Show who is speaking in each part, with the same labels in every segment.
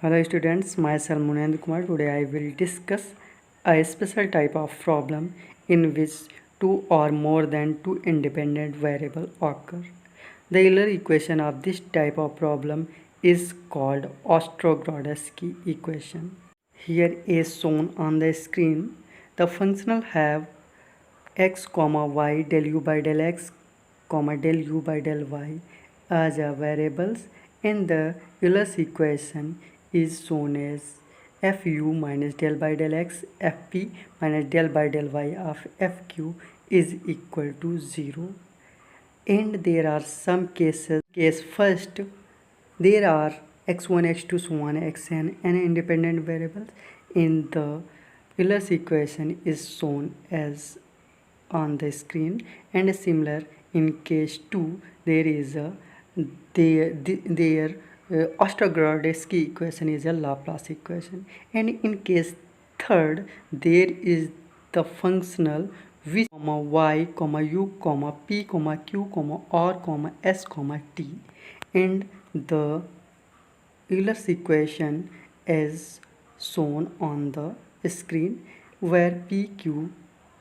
Speaker 1: Hello students, myself Munendra Kumar. Today I will discuss a special type of problem in which two or more than two independent variables occur. The Euler equation of this type of problem is called Ostragradsky equation. Here is shown on the screen. The functional have x comma y del u by del x comma del u by del y as a variables, and the Euler's equation is shown as fu minus del by del x fp minus del by del y of fq is equal to 0. And there are some cases. Case first, there are x1 x2 so on xn n independent variables. In the Euler's equation is shown as on the screen, and similar in case 2 there is a their Ostragradsky equation is a Laplace equation, and in case third there is the functional which y u p q r s t, and the Euler's equation is shown on the screen where p q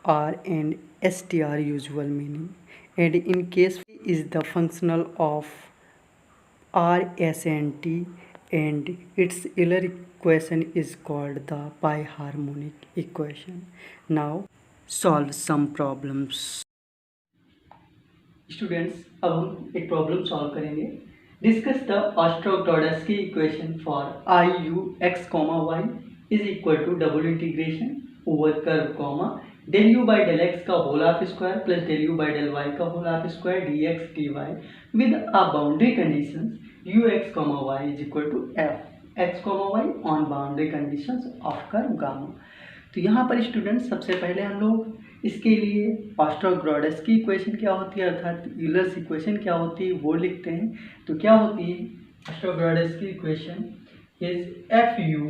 Speaker 1: r and st are usual meaning, and in case is the functional of r s and t, and its Euler equation is called the biharmonic equation. Now solve some problems. Students, अब हम एक problem solve करेंगे. Discuss the Ostrogradsky equation for I U X comma Y is equal to double integration over curve comma del U by del X का whole half square plus del U by del Y का whole half square D X D Y with a boundary condition U X comma Y is equal to F X comma Y on boundary condition of curve gamma. तो यहाँ पर student सबसे पहले हम लोग इसके लिए ऑस्ट्रोग्राड्स्की इक्वेशन क्या होती है अर्थात यूलर्स इक्वेशन क्या होती है वो लिखते हैं. तो क्या होती है Ostrogradsky equation is F U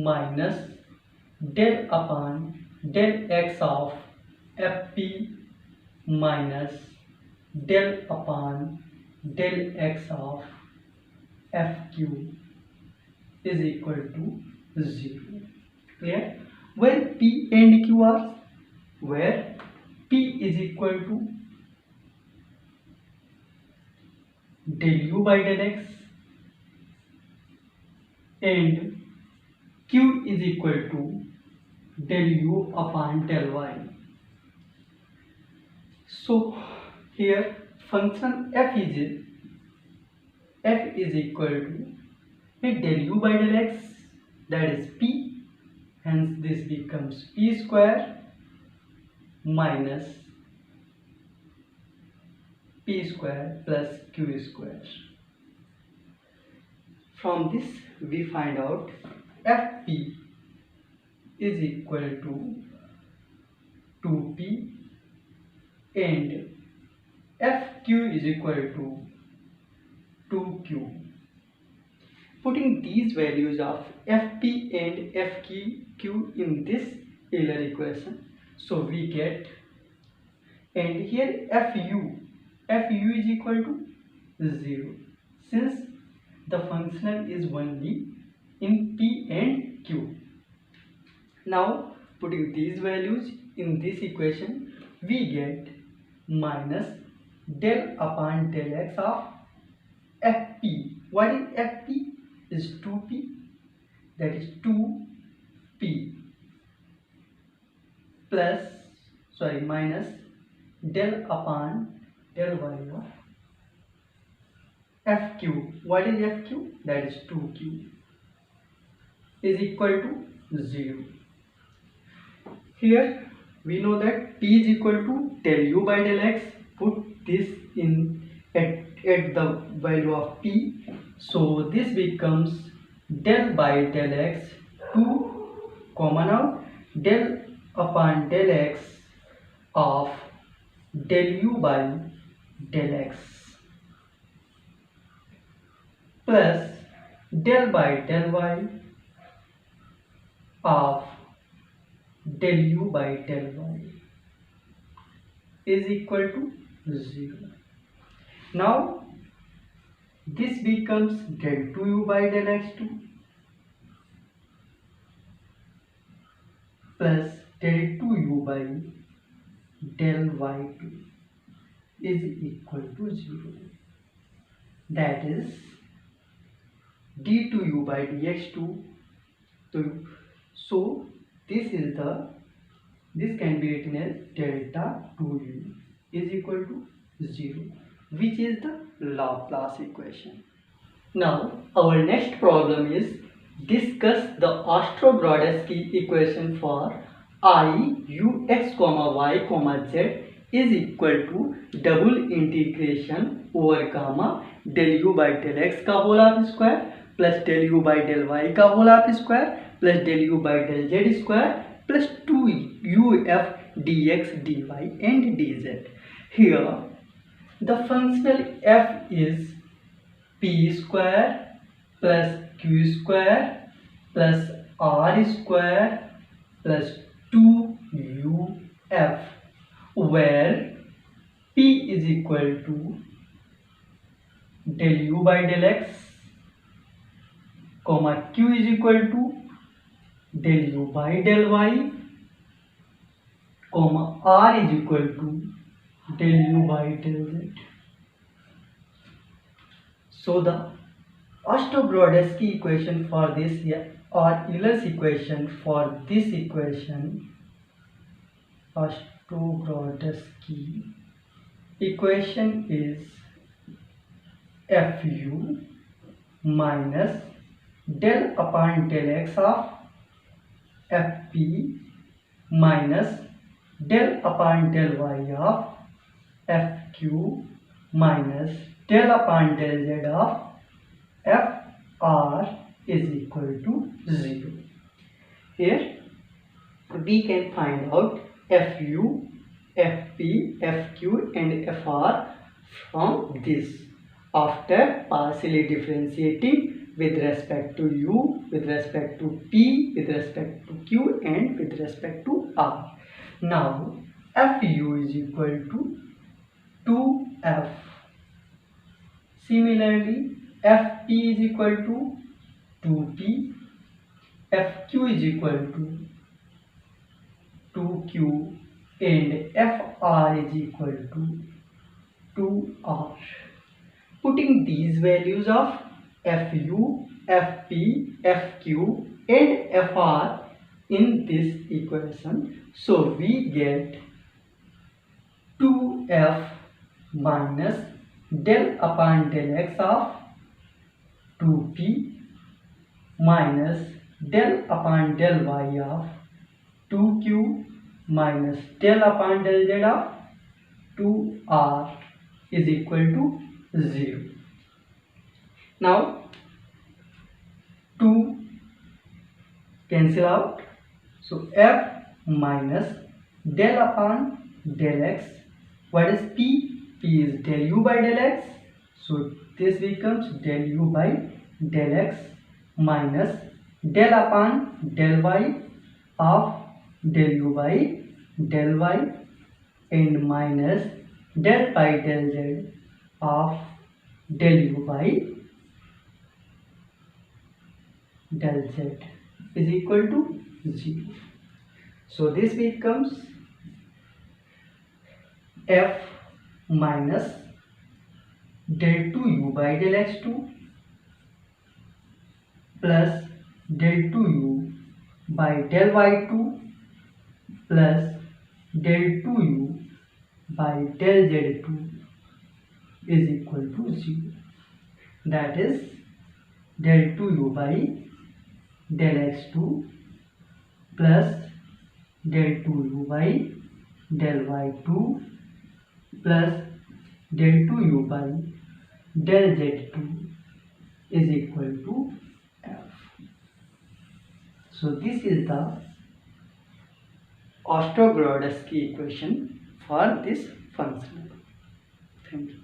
Speaker 1: minus del upon del X of F P minus del upon del X of F Q is equal to 0. Clear? Where p and q are, where p is equal to del u by del x and q is equal to del u upon del y. So here function f is equal to del u by del x, that is p. Hence this becomes p square minus p square plus q square. From this we find out fp is equal to 2p and fq is equal to 2q. Putting these values of fp and fq in this Euler equation, so we get, and here fu is equal to 0 since the functional is only in p and q. Now putting these values in this equation, we get minus del upon del x of fp. What is fp? Is 2p, that is 2p minus del upon del y of fq. What is fq? That is 2q is equal to 0. Here we know that p is equal to del u by del x. Put this in at the value of p. So this becomes del by del x 2 common out del upon del x of del u by del x plus del by del y of del u by del y is equal to 0. Now this becomes del 2u by del x2 plus del 2u by del y2 is equal to 0. That is d2u by dx2. So this can be written as delta 2u is equal to 0, which is the Laplace equation. Now our next problem is discuss the Ostragradsky equation for I ux comma y comma z is equal to double integration over gamma del u by del x का whole half square plus del u by del y का whole half square plus del u by del z square plus 2uf dx dy and dz. Here the functional f is p square plus q square plus r square plus 2uf, where p is equal to del u by del x, comma q is equal to del u by del y, comma r is equal to del u by del z. So the Ostragradsky equation for this, or Euler's equation for this equation, Ostragradsky equation is fu minus del upon del x of fp minus del upon del y of fq minus del upon del z of fr is equal to 0. Here we can find out fu, fp, fq and fr from this after partially differentiating with respect to u, with respect to p, with respect to q and with respect to r. Now fu is equal to 2f. Similarly, fp is equal to 2p, fq is equal to 2q and fr is equal to 2r. Putting these values of fu, fp, fq and fr in this equation, so we get 2f minus del upon del x of 2p minus del upon del y of 2q minus del upon del z of 2r is equal to 0. Now 2 cancel out, so f minus del upon del x, what is p? P is del u by del x, so this becomes del u by del x minus del upon del y of del u by del y and minus del by del z of del u by del z is equal to 0. So this becomes f minus del 2u by del x2 plus del 2u by del y2 plus del 2u by del z2 is equal to 0. That is del 2u by del x2 plus del 2u by del y2 plus del 2u by del z2 is equal to f. So this is the Ostragradsky equation for this function. Thank you.